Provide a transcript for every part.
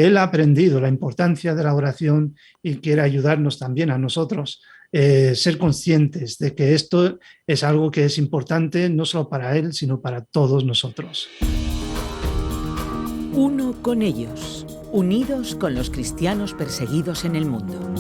Él ha aprendido la importancia de la oración y quiere ayudarnos también a nosotros ser conscientes de que esto es algo que es importante no solo para él, sino para todos nosotros. Uno con ellos, unidos con los cristianos perseguidos en el mundo.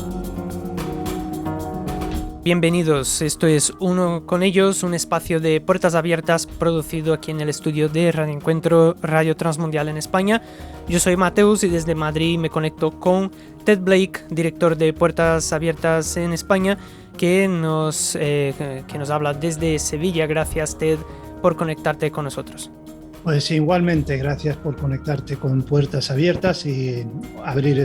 Bienvenidos, esto es Uno con ellos, un espacio de puertas abiertas producido aquí en el estudio de Radio Encuentro, Radio Transmundial en España. Yo soy Mateus y desde Madrid me conecto con Ted Blake, director de Puertas Abiertas en España, que nos habla desde Sevilla. Gracias, Ted, por conectarte con nosotros. Pues igualmente, gracias por conectarte con Puertas Abiertas y abrir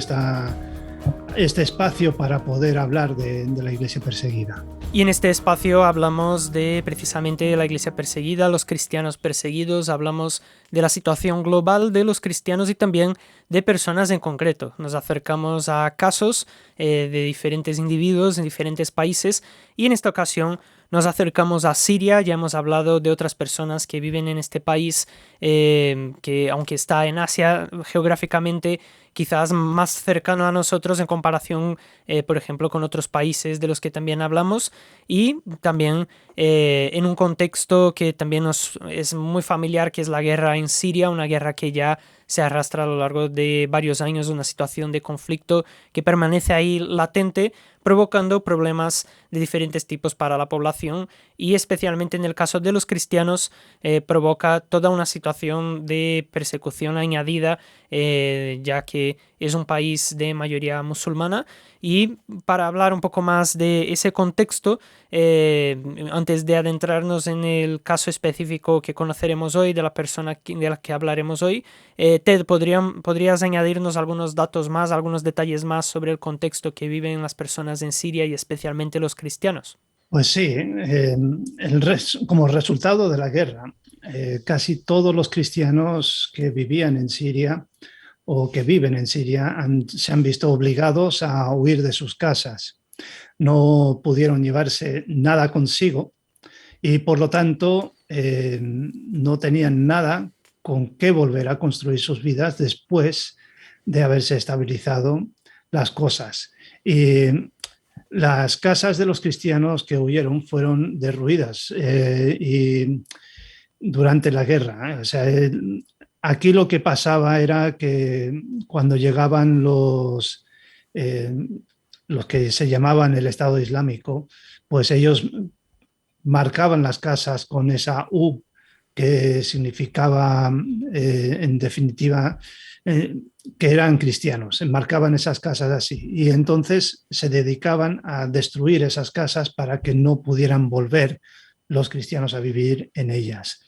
este espacio para poder hablar de la iglesia perseguida. Y en este espacio hablamos de precisamente la iglesia perseguida, los cristianos perseguidos, hablamos de la situación global de los cristianos y también de personas en concreto. Nos acercamos a casos de diferentes individuos en diferentes países y en esta ocasión nos acercamos a Siria. Ya hemos hablado de otras personas que viven en este país que aunque está en Asia geográficamente, quizás más cercano a nosotros en comparación, por ejemplo, con otros países de los que también hablamos, y también en un contexto que también nos es muy familiar, que es la guerra en Siria, una guerra que ya se arrastra a lo largo de varios años, una situación de conflicto que permanece ahí latente, provocando problemas de diferentes tipos para la población y especialmente en el caso de los cristianos provoca toda una situación de persecución añadida, ya que es un país de mayoría musulmana. Y para hablar un poco más de ese contexto, antes de adentrarnos en el caso específico que conoceremos hoy, de la persona de la que hablaremos hoy, Ted, ¿podrías añadirnos algunos datos más, algunos detalles más sobre el contexto que viven las personas en Siria y especialmente los cristianos? Pues sí, como resultado de la guerra, casi todos los cristianos que vivían en Siria o que viven en Siria se han visto obligados a huir de sus casas. No pudieron llevarse nada consigo y por lo tanto no tenían nada con qué volver a construir sus vidas después de haberse estabilizado las cosas. Y las casas de los cristianos que huyeron fueron derruidas y durante la guerra. O sea, aquí lo que pasaba era que cuando llegaban los que se llamaban el Estado Islámico, pues ellos marcaban las casas con esa U que significaba, en definitiva, que eran cristianos, enmarcaban esas casas así y entonces se dedicaban a destruir esas casas para que no pudieran volver los cristianos a vivir en ellas.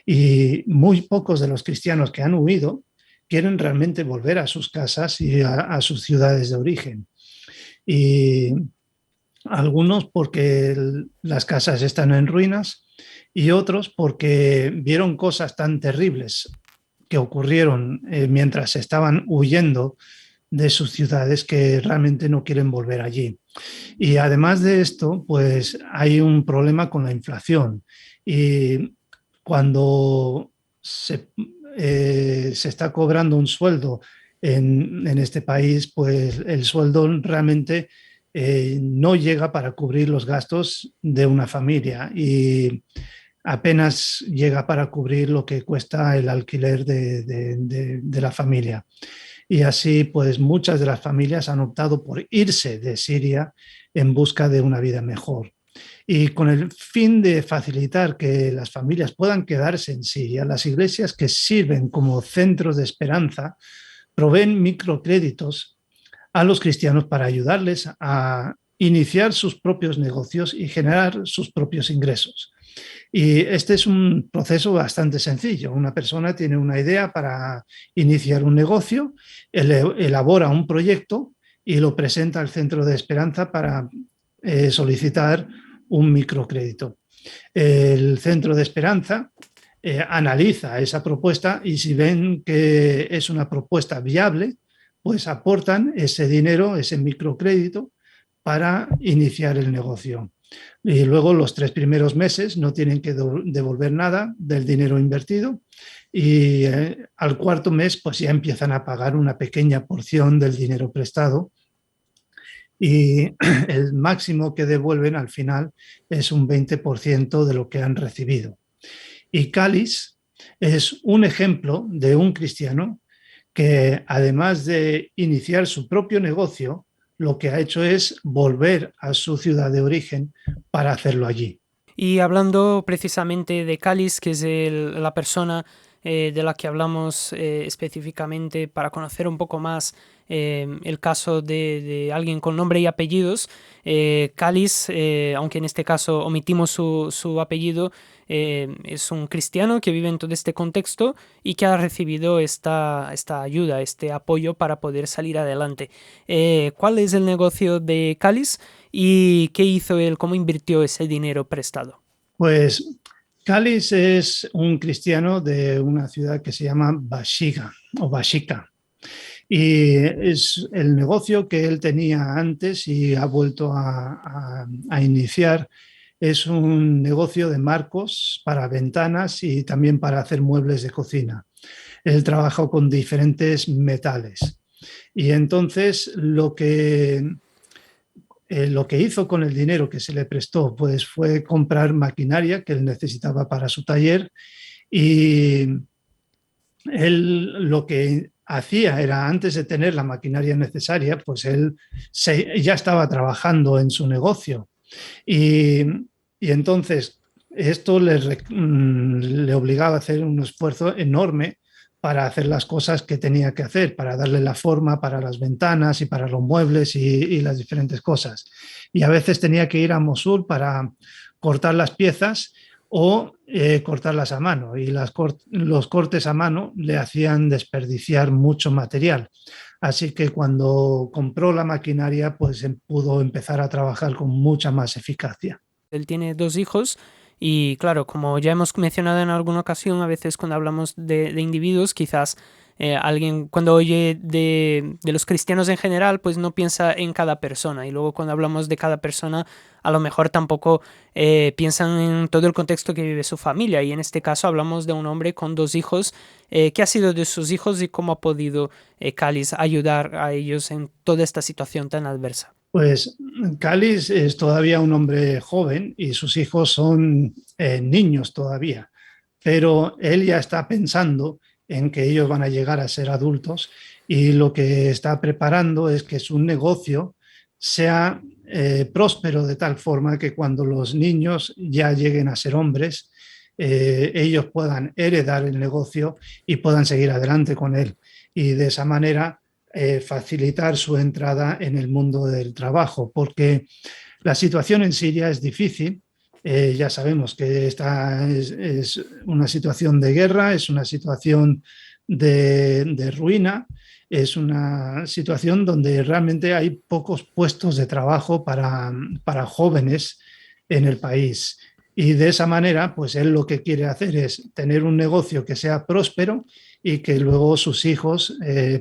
Y muy pocos de los cristianos que han huido quieren realmente volver a sus casas y a sus ciudades de origen. Y algunos porque las casas están en ruinas y otros porque vieron cosas tan terribles que ocurrieron mientras estaban huyendo de sus ciudades que realmente no quieren volver allí. Y además de esto, pues hay un problema con la inflación. Y cuando se está cobrando un sueldo en este país, pues el sueldo realmente no llega para cubrir los gastos de una familia y apenas llega para cubrir lo que cuesta el alquiler de la familia. Y así, pues muchas de las familias han optado por irse de Siria en busca de una vida mejor. Y con el fin de facilitar que las familias puedan quedarse en Siria, las iglesias que sirven como centros de esperanza proveen microcréditos a los cristianos para ayudarles a iniciar sus propios negocios y generar sus propios ingresos. Y este es un proceso bastante sencillo. Una persona tiene una idea para iniciar un negocio, elabora un proyecto y lo presenta al Centro de Esperanza para solicitar un microcrédito. El Centro de Esperanza analiza esa propuesta y si ven que es una propuesta viable, pues aportan ese dinero, ese microcrédito, para iniciar el negocio. Y luego los 3 primeros meses no tienen que devolver nada del dinero invertido y al cuarto mes pues ya empiezan a pagar una pequeña porción del dinero prestado y el máximo que devuelven al final es un 20% de lo que han recibido. Y Cáliz es un ejemplo de un cristiano que, además de iniciar su propio negocio, lo que ha hecho es volver a su ciudad de origen para hacerlo allí. Y hablando precisamente de Cáliz, que es la persona de la que hablamos específicamente para conocer un poco más el caso de alguien con nombre y apellidos, Cáliz, aunque en este caso omitimos su apellido, es un cristiano que vive en todo este contexto y que ha recibido esta ayuda, este apoyo para poder salir adelante. ¿Cuál es el negocio de Cáliz y qué hizo él, cómo invirtió ese dinero prestado? Pues Cáliz es un cristiano de una ciudad que se llama Baxiga o Baxica. Y es el negocio que él tenía antes y ha vuelto a iniciar. Es un negocio de marcos para ventanas y también para hacer muebles de cocina. Él trabajó con diferentes metales. Y entonces lo que hizo con el dinero que se le prestó pues fue comprar maquinaria que él necesitaba para su taller y él lo que hacía era, antes de tener la maquinaria necesaria, pues él ya estaba trabajando en su negocio y, y entonces esto le obligaba a hacer un esfuerzo enorme para hacer las cosas que tenía que hacer, para darle la forma para las ventanas y para los muebles y las diferentes cosas. Y a veces tenía que ir a Mosul para cortar las piezas o cortarlas a mano. Y los cortes a mano le hacían desperdiciar mucho material. Así que cuando compró la maquinaria, pues pudo empezar a trabajar con mucha más eficacia. Él tiene 2 hijos y claro, como ya hemos mencionado en alguna ocasión, a veces cuando hablamos de individuos, quizás alguien cuando oye de los cristianos en general, pues no piensa en cada persona y luego cuando hablamos de cada persona, a lo mejor tampoco piensan en todo el contexto que vive su familia y en este caso hablamos de un hombre con 2 hijos. ¿Qué ha sido de sus hijos y cómo ha podido Cáliz ayudar a ellos en toda esta situación tan adversa? Pues Cáliz es todavía un hombre joven y sus hijos son niños todavía, pero él ya está pensando en que ellos van a llegar a ser adultos y lo que está preparando es que su negocio sea próspero de tal forma que cuando los niños ya lleguen a ser hombres, ellos puedan heredar el negocio y puedan seguir adelante con él. Y de esa manera facilitar su entrada en el mundo del trabajo, porque la situación en Siria es difícil. Ya sabemos que esta es una situación de guerra, es una situación de ruina, es una situación donde realmente hay pocos puestos de trabajo para jóvenes en el país. Y de esa manera, pues él lo que quiere hacer es tener un negocio que sea próspero y que luego sus hijos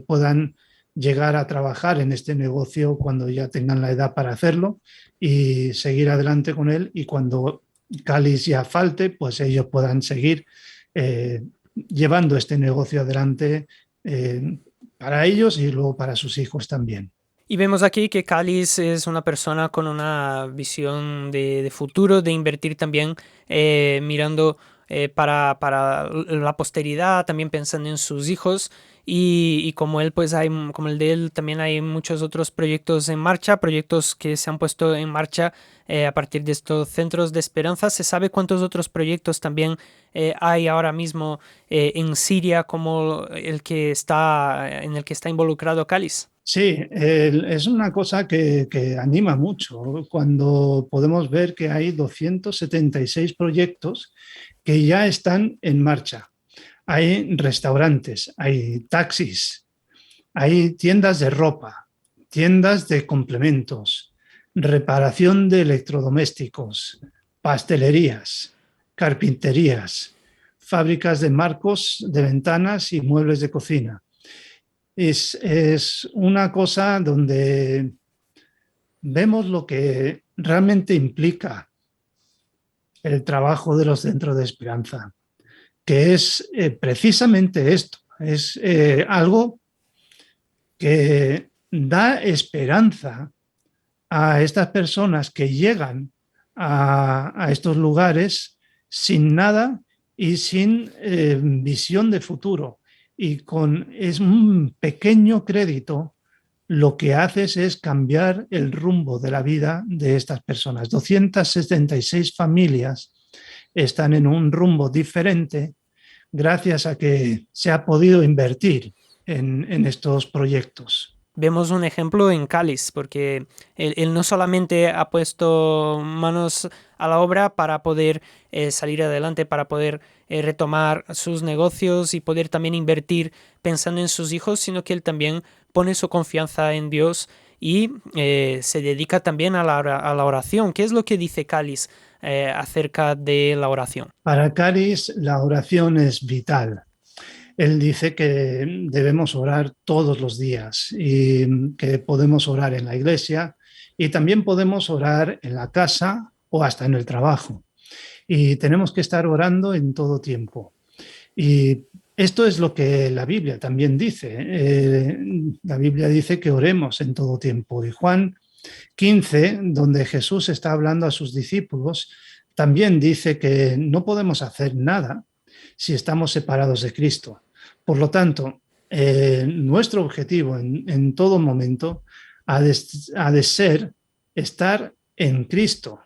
puedan llegar a trabajar en este negocio cuando ya tengan la edad para hacerlo y seguir adelante con él y cuando Cáliz ya falte, pues ellos puedan seguir llevando este negocio adelante para ellos y luego para sus hijos también. Y vemos aquí que Cáliz es una persona con una visión de futuro, de invertir también mirando para la posteridad, también pensando en sus hijos y como él, pues como el de él, también hay muchos otros proyectos en marcha, proyectos que se han puesto en marcha a partir de estos centros de esperanza. ¿Se sabe cuántos otros proyectos también hay ahora mismo en Siria como en el que está involucrado Cáliz? Sí, es una cosa que anima mucho cuando podemos ver que hay 276 proyectos que ya están en marcha. Hay restaurantes, hay taxis, hay tiendas de ropa, tiendas de complementos, reparación de electrodomésticos, pastelerías, carpinterías, fábricas de marcos de ventanas y muebles de cocina. Es una cosa donde vemos lo que realmente implica el trabajo de los centros de esperanza, que es precisamente esto, es algo que da esperanza a estas personas que llegan a estos lugares sin nada y sin visión de futuro. Y es un pequeño crédito, lo que haces es cambiar el rumbo de la vida de estas personas. 276 familias están en un rumbo diferente gracias a que se ha podido invertir en estos proyectos. Vemos un ejemplo en Cáliz, porque él no solamente ha puesto manos a la obra para poder salir adelante, para poder retomar sus negocios y poder también invertir pensando en sus hijos, sino que él también pone su confianza en Dios y se dedica también a la oración. ¿Qué es lo que dice Cáliz acerca de la oración? Para Cáliz, la oración es vital. Él dice que debemos orar todos los días y que podemos orar en la iglesia y también podemos orar en la casa o hasta en el trabajo. Y tenemos que estar orando en todo tiempo. Y esto es lo que la Biblia también dice. La Biblia dice que oremos en todo tiempo. Y Juan 15, donde Jesús está hablando a sus discípulos, también dice que no podemos hacer nada si estamos separados de Cristo. Por lo tanto, nuestro objetivo en todo momento ha de ser estar en Cristo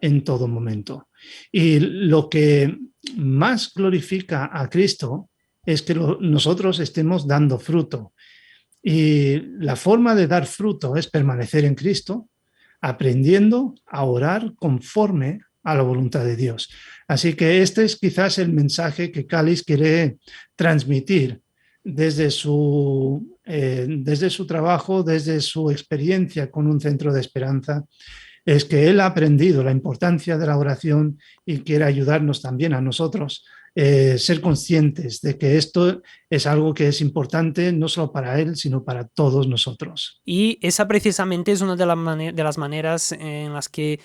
en todo momento. Y lo que más glorifica a Cristo es que nosotros estemos dando fruto. Y la forma de dar fruto es permanecer en Cristo, aprendiendo a orar conforme a la voluntad de Dios. Así que este es quizás el mensaje que Cáliz quiere transmitir desde su trabajo, desde su experiencia con un centro de esperanza, es que él ha aprendido la importancia de la oración y quiere ayudarnos también a nosotros ser conscientes de que esto es algo que es importante no solo para él, sino para todos nosotros. Y esa precisamente es una de las maneras en las que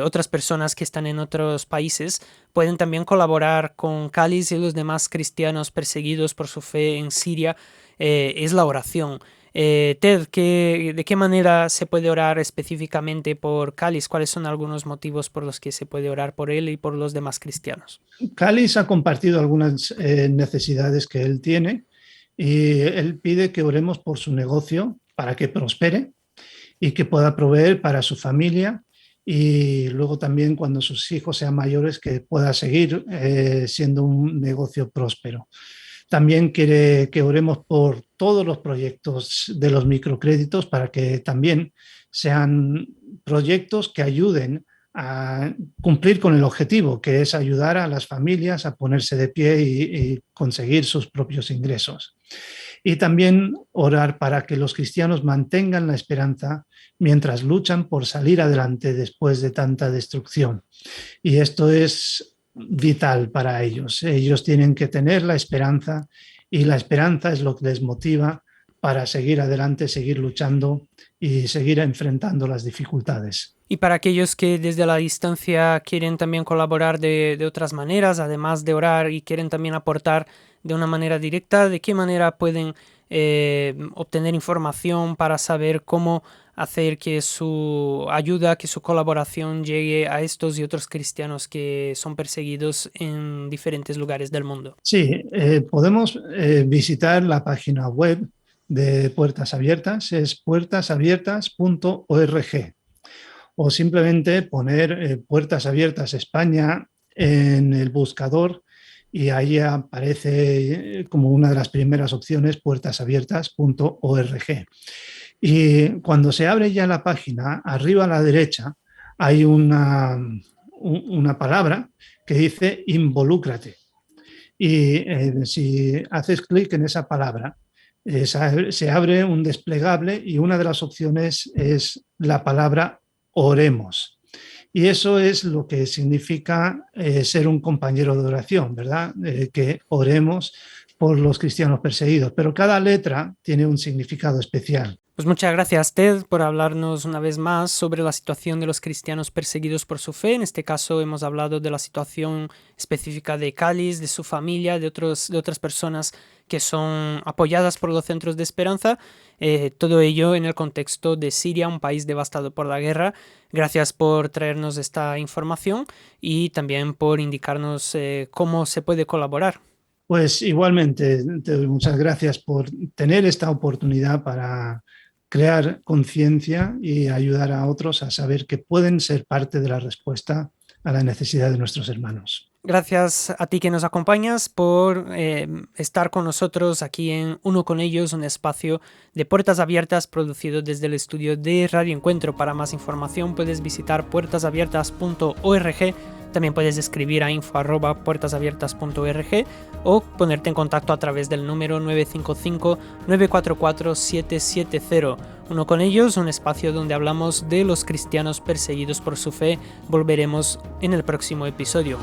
otras personas que están en otros países pueden también colaborar con Cáliz y los demás cristianos perseguidos por su fe en Siria, es la oración. Ted, ¿de qué manera se puede orar específicamente por Cáliz? ¿Cuáles son algunos motivos por los que se puede orar por él y por los demás cristianos? Cáliz ha compartido algunas necesidades que él tiene y él pide que oremos por su negocio para que prospere y que pueda proveer para su familia y luego también cuando sus hijos sean mayores que pueda seguir siendo un negocio próspero. También quiere que oremos por todos los proyectos de los microcréditos para que también sean proyectos que ayuden a cumplir con el objetivo, que es ayudar a las familias a ponerse de pie y conseguir sus propios ingresos. Y también orar para que los cristianos mantengan la esperanza mientras luchan por salir adelante después de tanta destrucción. Y esto es vital para ellos. Ellos tienen que tener la esperanza y la esperanza es lo que les motiva para seguir adelante, seguir luchando y seguir enfrentando las dificultades. Y para aquellos que desde la distancia quieren también colaborar de otras maneras, además de orar y quieren también aportar de una manera directa, ¿de qué manera pueden obtener información para saber cómo hacer que su ayuda, que su colaboración llegue a estos y otros cristianos que son perseguidos en diferentes lugares del mundo? Sí, podemos visitar la página web de Puertas Abiertas, es puertasabiertas.org, o simplemente poner Puertas Abiertas España en el buscador y ahí aparece como una de las primeras opciones puertasabiertas.org. Y cuando se abre ya la página, arriba a la derecha hay una palabra que dice involúcrate. Y si haces clic en esa palabra, se abre un desplegable y una de las opciones es la palabra oremos. Y eso es lo que significa ser un compañero de oración, ¿verdad? Que oremos por los cristianos perseguidos, pero cada letra tiene un significado especial. Pues muchas gracias, Ted, por hablarnos una vez más sobre la situación de los cristianos perseguidos por su fe. En este caso hemos hablado de la situación específica de Cáliz, de su familia, de otras personas que son apoyadas por los centros de esperanza. Todo ello en el contexto de Siria, un país devastado por la guerra. Gracias por traernos esta información y también por indicarnos cómo se puede colaborar. Pues igualmente, te doy muchas gracias por tener esta oportunidad para crear conciencia y ayudar a otros a saber que pueden ser parte de la respuesta a la necesidad de nuestros hermanos. Gracias a ti que nos acompañas por estar con nosotros aquí en Uno con Ellos, un espacio de puertas abiertas producido desde el estudio de Radio Encuentro. Para más información puedes visitar puertasabiertas.org. También puedes escribir a info@puertasabiertas.org o ponerte en contacto a través del número 955-944-770. Uno con Ellos, un espacio donde hablamos de los cristianos perseguidos por su fe. Volveremos en el próximo episodio.